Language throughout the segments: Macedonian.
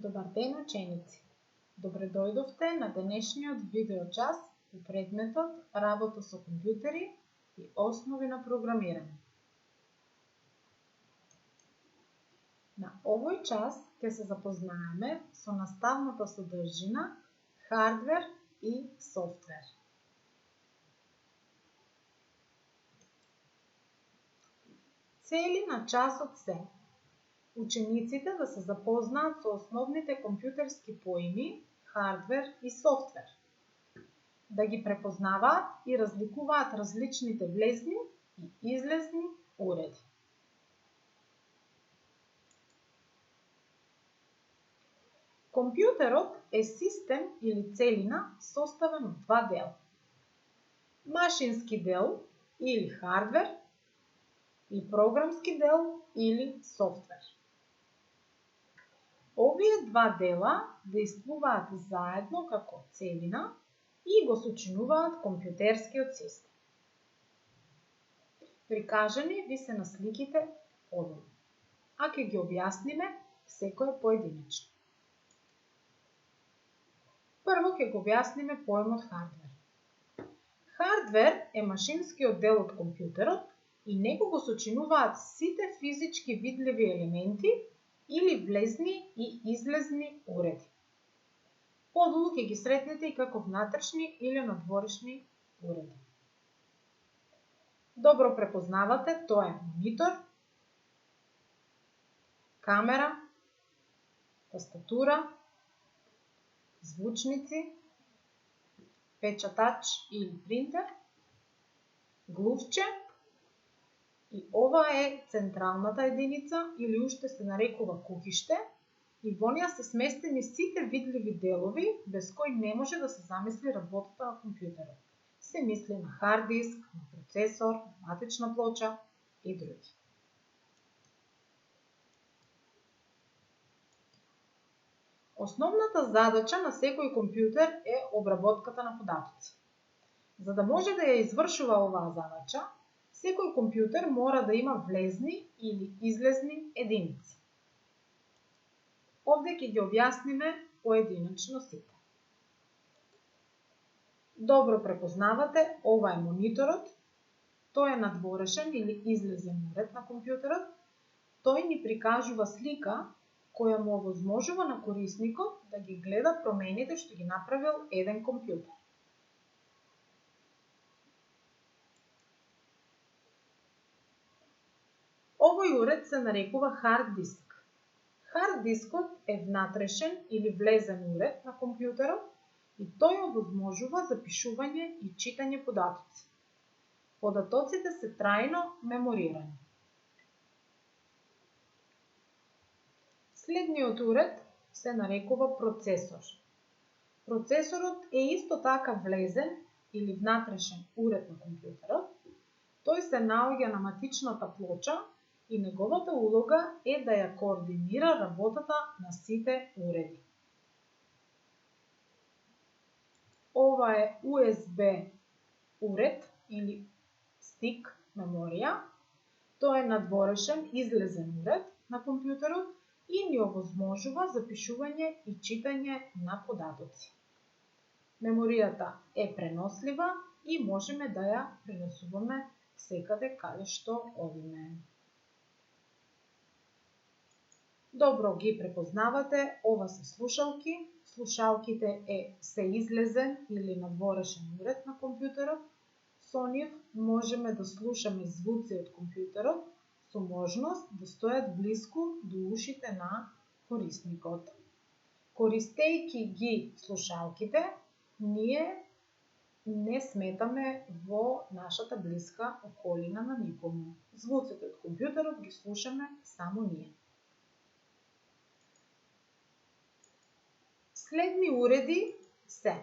Добар ден, ученици! Добре дојдовте на денешниот видеочас по предметот Работа со компјутери и основи на програмирање. На овој час ќе се запознаеме со наставната содржина, хардвер и софтвер. Цели на часот се учениците да се запознаат со основните компјутерски поими, хардвер и софтвер, да ги препознаваат и разликуваат различните влезни и излезни уреди. Компјутерот е систем или целина составен од два дела. Машински дел или хардвер и програмски дел или софтвер. Овие два дела действуваат заедно како целина и го сочинуваат компјутерскиот систем. Прикажани ви се на сликите одолу, а ќе ги објасниме секоја поединечно. Прво ќе го објасниме поемот хардвер. Хардвер е машинскиот дел од компјутерот и него го сочинуваат сите физички видливи елементи или влезни и излезни уреди. Подолу ќе ги сретнете и како внатрешни или надворешни уреди. Добро препознавате, тоа е монитор, камера, тастатура, звучници, печатач или принтер, глувче и ова е централната единица или уште се нарекува кукиште и во неа се сместени сите видливи делови без кои не може да се замисли работата на компјутерот. Се мисли на хард диск, на процесор, на матична плоча и други. Основната задача на секој компјутер е обработката на податоци. За да може да ја извршува оваа задача, секој компјутер мора да има влезни или излезни единици. Овде ќе ги објасниме поединечно сите. Добро препознавате, ова е мониторот, тој е надворешен или излезен уред на компјутерот. Тој ни прикажува слика која му овозможува на корисникот да ги гледа промените што ги направил еден компјутер. Овој уред се нарекува хард диск. Хард дискот е внатрешен или влезен уред на компјутерот и тој овозможува запишување и читање податоци. Податоците се трајно меморирани. Следниот уред се нарекува процесор. Процесорот е исто така влезен или внатрешен уред на компјутерот. Тој се наоѓа на матичната плоча и неговата улога е да ја координира работата на сите уреди. Ова е USB уред или стик меморија. Тој е надворешен излезен уред на компјутерот и ни овозможува запишување и читање на податоци. Меморијата е пренослива и можеме да ја пренесуваме секаде каде што одиме. Добро ги препознавате, ова се слушалки. Слушалките се излезен или надворешен уред на компјутерот. Со нив можеме да слушаме звуци од компјутерот со можност да стојат блиску до ушите на корисникот. Користејќи ги слушалките, ние не сметаме во нашата блиска околина на никому. Звуците од компјутерот ги слушаме само ние. Следни уреди се.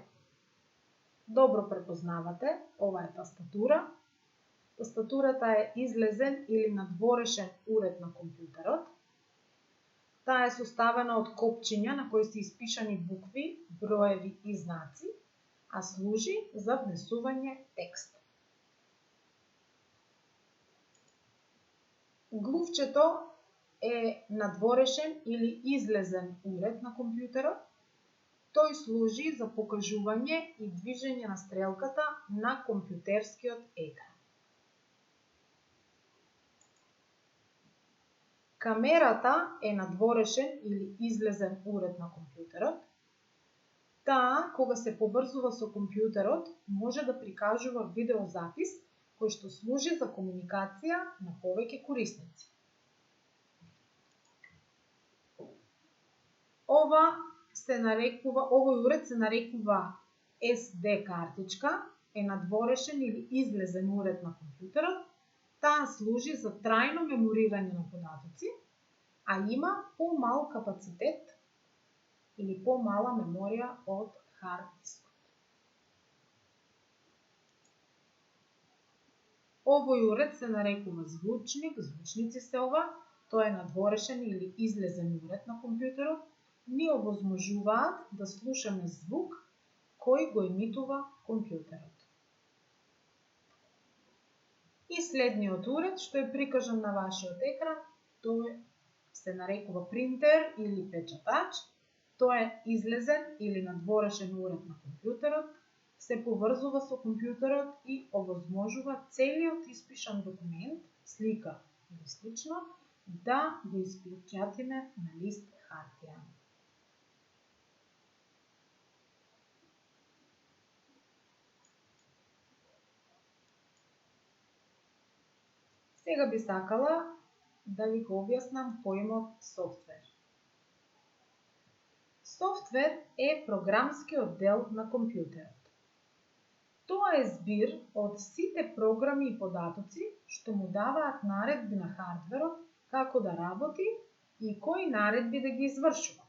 Добро препознавате, ова е тастатура. Тастатурата е излезен или надворешен уред на компјутерот. Таа е составена од копчиња на кои се испишани букви, броеви и знаци, а служи за внесување текст. Глувчето е надворешен или излезен уред на компјутерот. Тој служи за покажување и движење на стрелката на компјутерскиот екран. Камерата е надворешен или излезен уред на компјутерот. Таа, кога се поврзува со компјутерот, може да прикажува видеозапис кој што служи за комуникација на повеќе корисници. Овој уред се нарекува SD картичка, е надворешен или излезен уред на компјутерот. Таа служи за трајно меморирање на податоци, а има помал капацитет или помала меморија од хард дискот. Овој уред се нарекува звучник, звучници се ова, тој е надворешен или излезен уред на компјутерот, ни овозможуваат да слушаме звук кој го емитува компјутерот. И следниот уред што е прикажан на вашиот екран, тој се нарекува принтер или печатач. Тој е излезен или надворешен уред на компјутерот, се поврзува со компјутерот и овозможува целиот испишан документ, слика или слично, да го испечатиме на лист хартија. Сега би сакала да ви го објаснам поимот софтвер. Софтвер е програмскиот дел на компјутерот. Тоа е збир од сите програми и податоци што му даваат наредби на хардверот како да работи и кои наредби да ги извршува.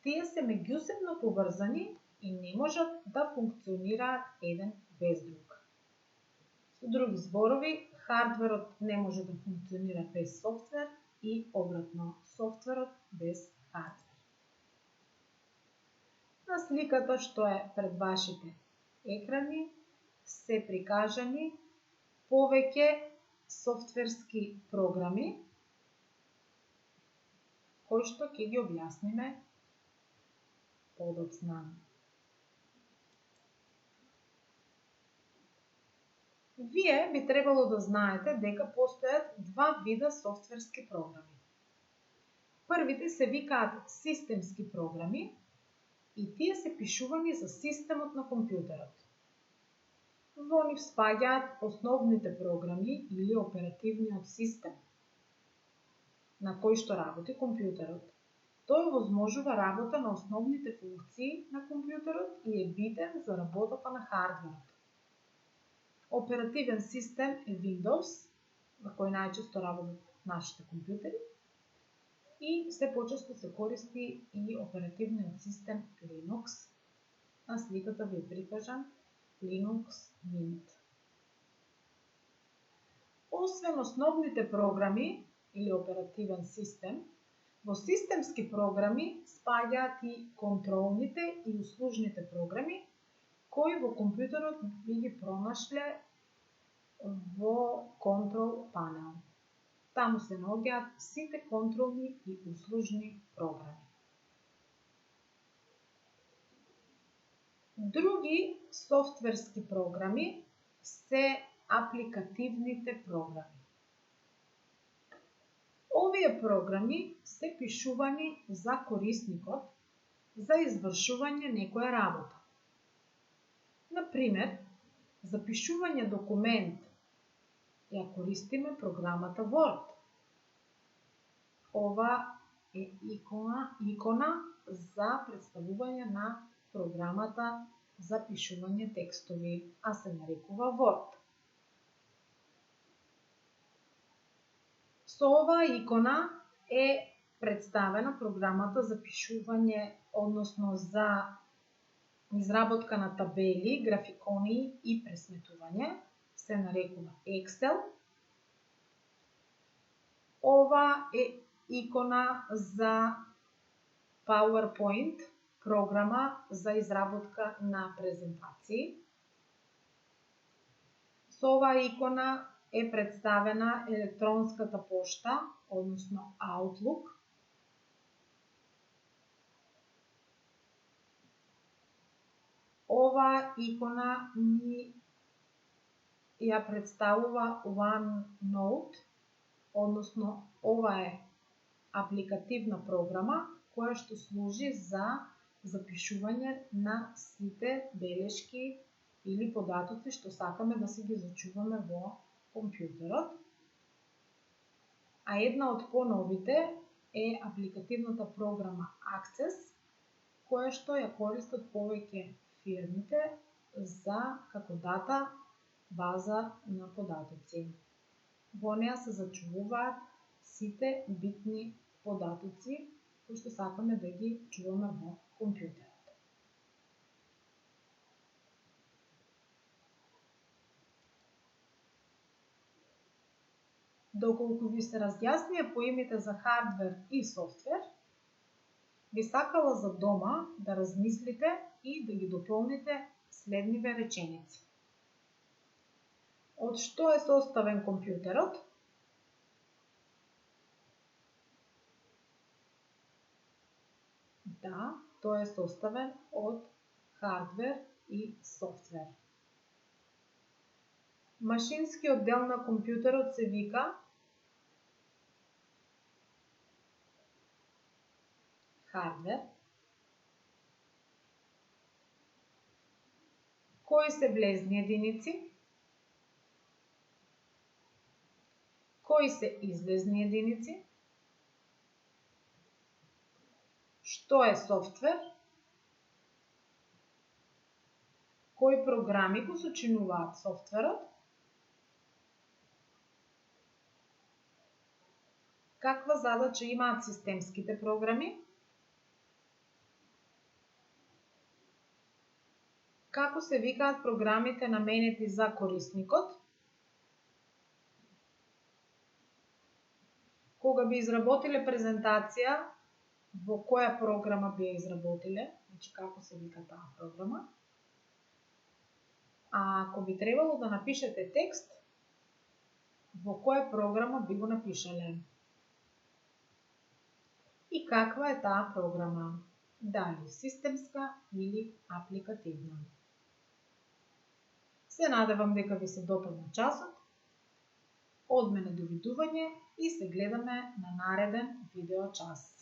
Тие се меѓусебно поврзани и не можат да функционираат еден без друг. Со други зборови, хардверот не може да функционира без софтвер и обратно, софтверот без хардвер. На сликата што е пред вашите екрани се прикажани повеќе софтверски програми кои што ќе ги објасниме подоцна. Вие би требало да знаете дека постојат два вида софтверски програми. Првите се викаат системски програми и тие се пишувани за системот на компјутерот. Во нив спаѓаат основните програми или оперативниот систем на кој што работи компјутерот. Тој овозможува работа на основните функции на компјутерот и е битен за работата на хардверот. Оперативен систем е Windows, на кој најчесто работат нашите компјутери, и се почесто се користи и оперативниот систем Linux. На сликата ви е прикажан Linux Mint. Освен основните програми или оперативен систем, во системски програми спаѓаат и контролните и услужните програми, кои во компјутерот би ги пронашле во контрол панел. Таму се наоѓаат сите контролни и услужни програми. Други софтверски програми се апликативните програми. Овие програми се пишувани за корисникот за извршување некоја работа. Например, за пишување документ ја користиме програмата Word. Ова е икона за представување на програмата за пишување текстови, а се нарекува Word. Со оваа икона е представена програмата за пишување, односно за изработка на табели, графикони и пресметување, се нарекува Excel. Ова е икона за PowerPoint, програма за изработка на презентации. Со оваа икона е представена електронската пошта, односно Outlook. Ова икона ни ја представува OneNote, односно ова е апликативна програма која што служи за запишување на сите белешки или податоци што сакаме да си ги зачуваме во компјутерот. А една од поновите е апликативната програма Access, која што ја користат повеќе фирмите за како дата база на податоци. Во неа се зачувуваат сите битни податоци кои што сакаме да ги чуваме во компјутерот. Доколку ви се разјаснија поимите за хардвер и софтвер, би сакала за дома да размислите и да ги дополните следниве реченици. Од што е составен компјутерот? Да, тој е составен од хардвер и софтвер. Машинскиот дел на компјутерот се вика хардвер. Кои се влезни единици? Кои се излезни единици? Што е софтвер? Кои програми го сочинуваат софтверот? Каква задача имаат системските програми? Како се викаат програмите наменети за корисникот? Кога би изработиле презентација, во која програма би ја изработиле? Значи, како се вика таа програма? А ако би требало да напишете текст, во која програма би го напишале? И каква е таа програма? Дали системска или апликативна? Се надевам дека ви се допадна часот. Од мене довидување и се гледаме на нареден видео час.